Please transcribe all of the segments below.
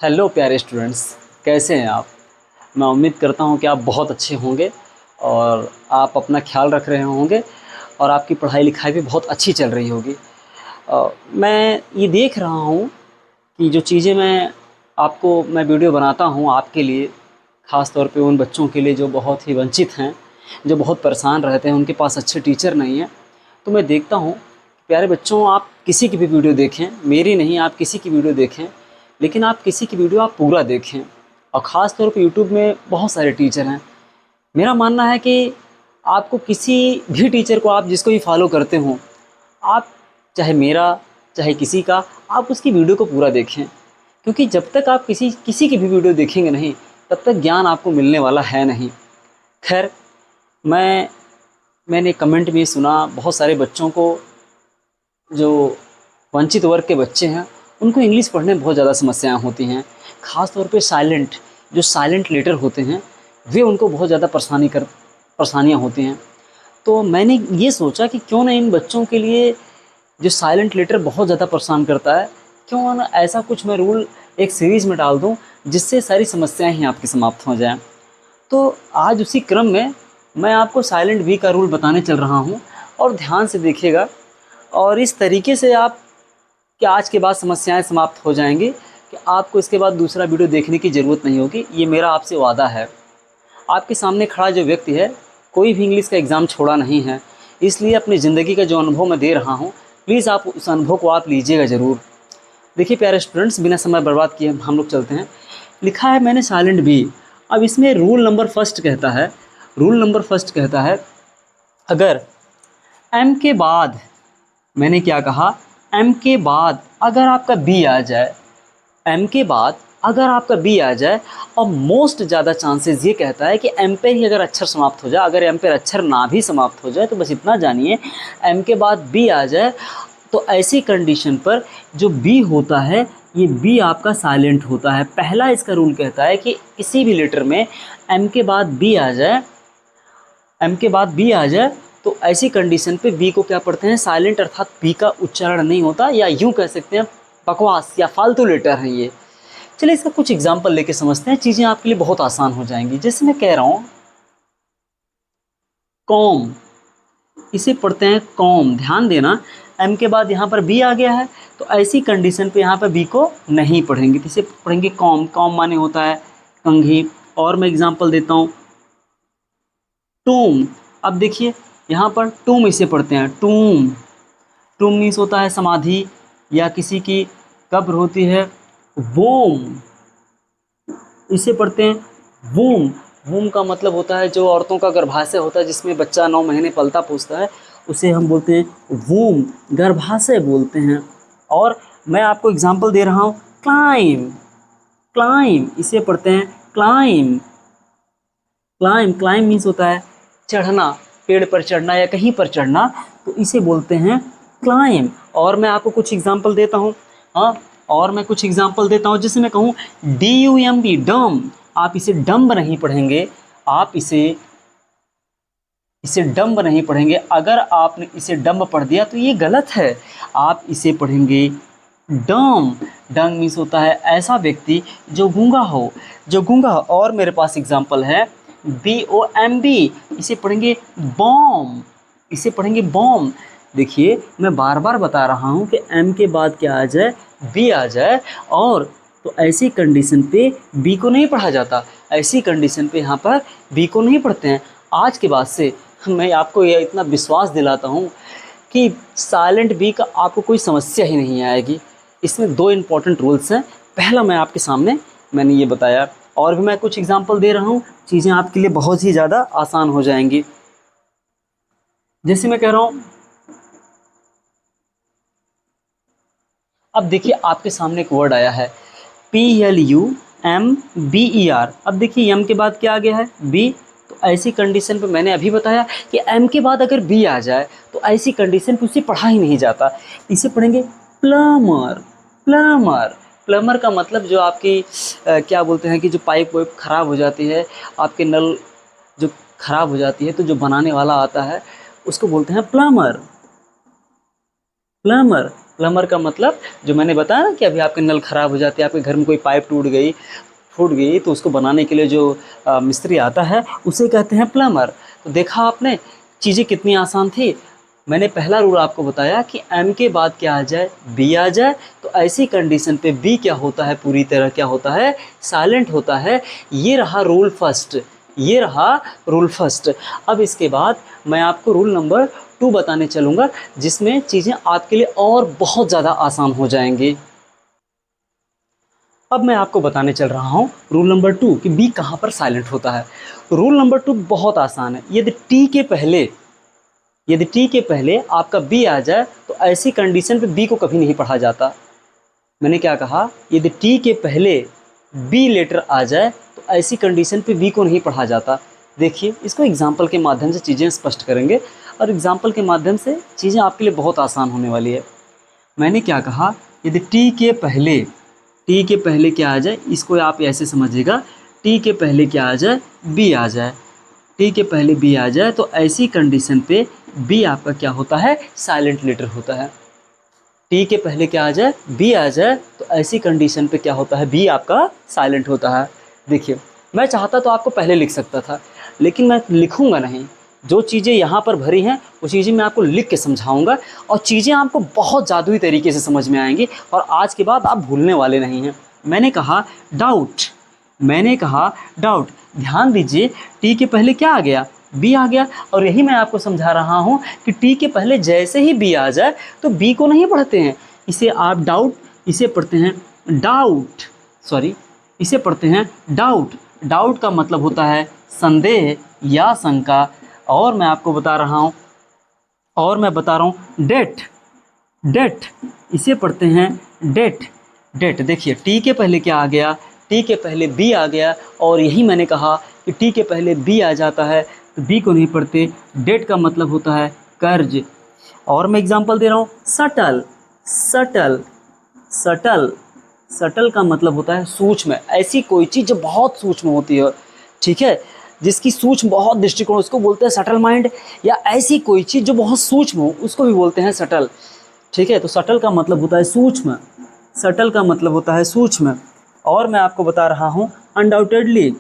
Hello प्यारे students, कैसे हैं आप। मैं उम्मीद करता हूं कि आप बहुत अच्छे होंगे और आप अपना ख्याल रख रहे होंगे और आपकी पढ़ाई लिखाई भी बहुत अच्छी चल रही होगी। मैं ये देख रहा हूं कि जो चीज़ें मैं वीडियो बनाता हूं आपके लिए, ख़ास तौर पे उन बच्चों के लिए जो बहुत ही वंचित हैं, जो बहुत परेशान रहते हैं, उनके पास अच्छे टीचर नहीं हैं। तो मैं देखता हूँ, प्यारे बच्चों, आप किसी की भी वीडियो देखें, मेरी नहीं, आप किसी की वीडियो देखें, लेकिन आप किसी की वीडियो आप पूरा देखें। और ख़ास तौर पे यूट्यूब में बहुत सारे टीचर हैं। मेरा मानना है कि आपको किसी भी टीचर को, आप जिसको भी फॉलो करते हों, आप चाहे मेरा चाहे किसी का, आप उसकी वीडियो को पूरा देखें। क्योंकि जब तक आप किसी किसी की भी वीडियो देखेंगे नहीं, तब तक ज्ञान आपको मिलने वाला है नहीं। खैर, मैंने कमेंट में सुना बहुत सारे बच्चों को, जो वंचित वर्ग के बच्चे हैं, उनको इंग्लिश पढ़ने में बहुत ज़्यादा समस्याएं होती हैं। ख़ास तौर पे जो साइलेंट लेटर होते हैं, वे उनको बहुत ज़्यादा परेशानियाँ होती हैं। तो मैंने ये सोचा कि क्यों ना इन बच्चों के लिए, जो साइलेंट लेटर बहुत ज़्यादा परेशान करता है, क्यों ना ऐसा कुछ मैं रूल एक सीरीज़ में डाल दूँ, जिससे सारी समस्याएं ही आपकी समाप्त हो जाएं। तो आज उसी क्रम में मैं आपको साइलेंट वी का रूल बताने चल रहा हूँ, और ध्यान से देखिएगा। और इस तरीके से आप कि आज के बाद समस्याएं समाप्त हो जाएंगी, कि आपको इसके बाद दूसरा वीडियो देखने की ज़रूरत नहीं होगी। ये मेरा आपसे वादा है। आपके सामने खड़ा जो व्यक्ति है, कोई भी इंग्लिश का एग्ज़ाम छोड़ा नहीं है, इसलिए अपनी ज़िंदगी का जो अनुभव मैं दे रहा हूँ, प्लीज़ आप उस अनुभव को आप लीजिएगा ज़रूर। देखिए प्यारे स्टूडेंट्स, बिना समय बर्बाद किए हम लोग चलते हैं। लिखा है मैंने साइलेंट बी। अब इसमें रूल नंबर फर्स्ट कहता है, अगर एम के बाद, मैंने क्या कहा, एम के बाद अगर आपका बी आ जाए, एम के बाद अगर आपका बी आ जाए, और मोस्ट ज़्यादा चांसेस ये कहता है कि एम पे ही अगर अक्षर समाप्त हो जाए, अगर एम पे अक्षर ना भी समाप्त हो जाए तो बस इतना जानिए, एम के बाद बी आ जाए, तो ऐसी कंडीशन पर जो बी होता है, ये बी आपका साइलेंट होता है। पहला इसका रूल कहता है कि किसी भी लेटर में एम के बाद बी आ जाए, एम के बाद बी आ जाए, तो ऐसी कंडीशन पे बी को क्या पढ़ते हैं, साइलेंट, अर्थात बी का उच्चारण नहीं होता, या यूं कह सकते हैं बकवास या फालतू लेटर है ये। चलिए इसका कुछ एग्जांपल लेके समझते हैं, चीज़ें आपके लिए बहुत आसान हो जाएंगी। जैसे मैं कह रहा हूँ कॉम, इसे पढ़ते हैं कॉम। ध्यान देना, एम के बाद यहाँ पर बी आ गया है, तो ऐसी कंडीशन पे यहाँ पर बी को नहीं पढ़ेंगे, तो इसे पढ़ेंगे कॉम। कॉम माने होता है कंघी। और मैं एग्जांपल देता हूँ टूम। अब देखिए यहाँ पर टूम इसे पढ़ते हैं टूम। टूम मीन्स होता है समाधि, या किसी की कब्र होती है। वोम, इसे पढ़ते हैं वूम। वूम का मतलब होता है जो औरतों का गर्भाशय होता है, जिसमें बच्चा 9 महीने पलता पूछता है, उसे हम बोलते हैं वूम, गर्भाशय बोलते हैं। और मैं आपको एग्जांपल दे रहा हूँ क्लाइम। क्लाइम इसे पढ़ते हैं क्लाइम। क्लाइम, क्लाइम मीन्स होता है चढ़ना, पेड़ पर चढ़ना या कहीं पर चढ़ना, तो इसे बोलते हैं क्लाइम। और मैं आपको कुछ एग्जांपल देता हूँ, जैसे मैं कहूँ DUMB, डम। आप इसे डम्ब नहीं पढ़ेंगे, आप इसे डम्ब नहीं पढ़ेंगे। अगर आपने इसे डम्ब पढ़ दिया तो ये गलत है, आप इसे पढ़ेंगे डम। डम मीन्स होता है ऐसा व्यक्ति जो गूंगा हो, और मेरे पास एग्जांपल है BOMB, इसे पढ़ेंगे बॉम, देखिए मैं बार बार बता रहा हूँ कि एम के बाद क्या आ जाए, बी आ जाए, और तो ऐसी कंडीशन पे बी को नहीं पढ़ा जाता, ऐसी कंडीशन पे यहाँ पर बी को नहीं पढ़ते हैं। आज के बाद से मैं आपको यह इतना विश्वास दिलाता हूँ कि साइलेंट बी का आपको कोई समस्या ही नहीं आएगी। इसमें 2 इम्पॉर्टेंट रूल्स हैं। पहला मैं आपके सामने मैंने ये बताया, और भी मैं कुछ एग्जांपल दे रहा हूँ, चीज़ें आपके लिए बहुत ही ज़्यादा आसान हो जाएंगी। जैसे मैं कह रहा हूँ, अब देखिए आपके सामने एक वर्ड आया है PLUMBER। अब देखिए एम के बाद क्या आ गया है, बी। तो ऐसी कंडीशन पे मैंने अभी बताया कि एम के बाद अगर बी आ जाए, तो ऐसी कंडीशन पे उसे पढ़ा ही नहीं जाता। इसे पढ़ेंगे प्लम्बर। प्लम्बर का मतलब जो आपकी क्या बोलते हैं कि जो पाइप वाइप ख़राब हो जाती है, आपके नल जो ख़राब हो जाती है, तो जो बनाने वाला आता है उसको बोलते हैं प्लम्बर। प्लम्बर का मतलब जो मैंने बताया ना कि अभी आपके नल ख़राब हो जाते हैं, आपके घर में कोई पाइप फूट गई तो उसको बनाने के लिए जो मिस्त्री आता है उसे कहते हैं प्लम्बर। तो देखा आपने चीज़ें कितनी आसान थी। मैंने पहला रूल आपको बताया कि एम के बाद क्या आ जाए, बी आ जाए, तो ऐसी कंडीशन पे बी क्या होता है, पूरी तरह क्या होता है, साइलेंट होता है। ये रहा रूल फर्स्ट, ये रहा रूल फर्स्ट। अब इसके बाद मैं आपको रूल नंबर 2 बताने चलूँगा, जिसमें चीज़ें आपके लिए और बहुत ज़्यादा आसान हो जाएंगी। अब मैं आपको बताने चल रहा हूँ रूल नंबर 2 कि बी कहाँ पर साइलेंट होता है। रूल नंबर 2 बहुत आसान है। यदि टी के पहले आपका बी आ जाए तो ऐसी कंडीशन पे बी को कभी नहीं पढ़ा जाता। मैंने क्या कहा, यदि टी के पहले बी लेटर आ जाए तो ऐसी कंडीशन पे बी को नहीं पढ़ा जाता। देखिए, इसको एग्जाम्पल के माध्यम से चीज़ें स्पष्ट करेंगे और एग्जाम्पल के माध्यम से चीज़ें आपके लिए बहुत आसान होने वाली है। मैंने क्या कहा, यदि टी के पहले क्या आ जाए, इसको आप ऐसे समझिएगा, टी के पहले क्या आ जाए, बी आ जाए, टी के पहले बी आ जाए तो ऐसी कंडीशन पे बी आपका क्या होता है, साइलेंट लेटर होता है। टी के पहले क्या आ जाए, बी आ जाए तो ऐसी कंडीशन पे क्या होता है, बी आपका साइलेंट होता है। देखिए, मैं चाहता तो आपको पहले लिख सकता था, लेकिन मैं लिखूंगा नहीं। जो चीज़ें यहाँ पर भरी हैं वो चीज़ें मैं आपको लिख के समझाऊंगा और चीज़ें आपको बहुत जादुई तरीके से समझ में आएंगी और आज के बाद आप भूलने वाले नहीं हैं। मैंने कहा डाउट, ध्यान दीजिए, टी के पहले क्या आ गया, बी आ गया, और यही मैं आपको समझा रहा हूँ कि टी के पहले जैसे ही बी आ जाए तो बी को नहीं पढ़ते हैं, इसे आप डाउट, इसे पढ़ते हैं डाउट। डाउट का मतलब होता है संदेह या शंका। और मैं आपको बता रहा हूँ डेट, इसे पढ़ते हैं डेट। देखिए, टी के पहले क्या आ गया, टी के पहले बी आ गया, और यही मैंने कहा कि टी के पहले बी आ जाता है तो बी को नहीं पढ़ते। डेट का मतलब होता है कर्ज। और मैं एग्जांपल दे रहा हूँ, सटल का मतलब होता है सूक्ष्म। ऐसी कोई चीज़ जो बहुत सूक्ष्म होती है, ठीक है, जिसकी सूक्ष्म बहुत दृष्टिकोण, उसको बोलते हैं सटल माइंड। या ऐसी कोई चीज़ जो बहुत सूक्ष्म हो उसको भी बोलते हैं सटल, ठीक है। तो सटल का मतलब होता है सूक्ष्म। और मैं आपको बता रहा हूँ अनडाउटेडली।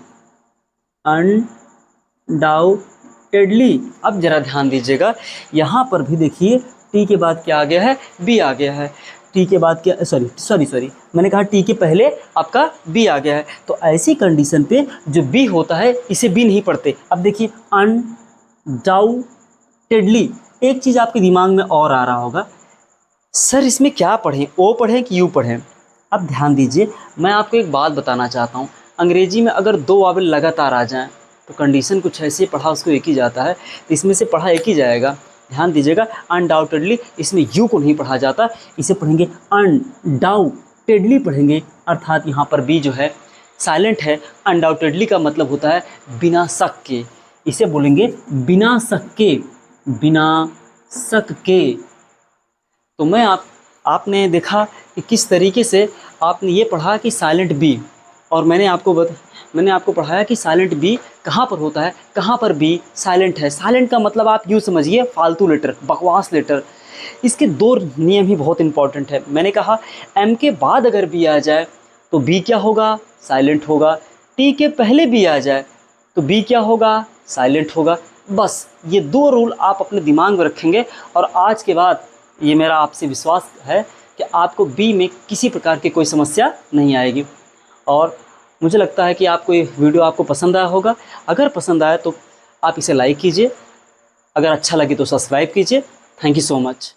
अब जरा ध्यान दीजिएगा, यहाँ पर भी देखिए, टी के बाद क्या आ गया है, बी आ गया है। टी के बाद क्या, सॉरी, मैंने कहा टी के पहले आपका बी आ गया है, तो ऐसी कंडीशन पे जो बी होता है इसे बी नहीं पढ़ते। अब देखिए, अनडाउटेडली, एक चीज़ आपके दिमाग में और आ रहा होगा, सर इसमें क्या पढ़ें, ओ पढ़ें कि यू पढ़ें। अब ध्यान दीजिए, मैं आपको एक बात बताना चाहता हूँ, अंग्रेजी में अगर 2 वावल लगातार आ जाएं तो कंडीशन कुछ ऐसी, पढ़ा उसको एक ही जाता है, तो इसमें से पढ़ा एक ही जाएगा। ध्यान दीजिएगा, अनडाउटेडली, इसमें यू को नहीं पढ़ा जाता, इसे पढ़ेंगे अनडाउटेडली पढ़ेंगे, अर्थात यहाँ पर बी जो है साइलेंट है। अनडाउटेडली का मतलब होता है बिना शक के, इसे बोलेंगे बिना शक के। तो आपने देखा कि किस तरीके से आपने ये पढ़ा कि साइलेंट बी, और मैंने आपको पढ़ाया कि साइलेंट बी कहाँ पर होता है, कहाँ पर बी साइलेंट है। साइलेंट का मतलब आप यूँ समझिए, फालतू लेटर, बकवास लेटर। इसके 2 नियम ही बहुत इंपॉर्टेंट है। मैंने कहा एम के बाद अगर बी आ जाए तो बी क्या होगा, साइलेंट होगा। टी के पहले बी आ जाए तो बी क्या होगा, साइलेंट होगा। बस ये 2 रूल आप अपने दिमाग में रखेंगे और आज के बाद ये मेरा आपसे विश्वास है कि आपको बी में किसी प्रकार की कोई समस्या नहीं आएगी। और मुझे लगता है कि आपको ये वीडियो आपको पसंद आया होगा। अगर पसंद आया तो आप इसे लाइक कीजिए, अगर अच्छा लगे तो सब्सक्राइब कीजिए। Thank you so much.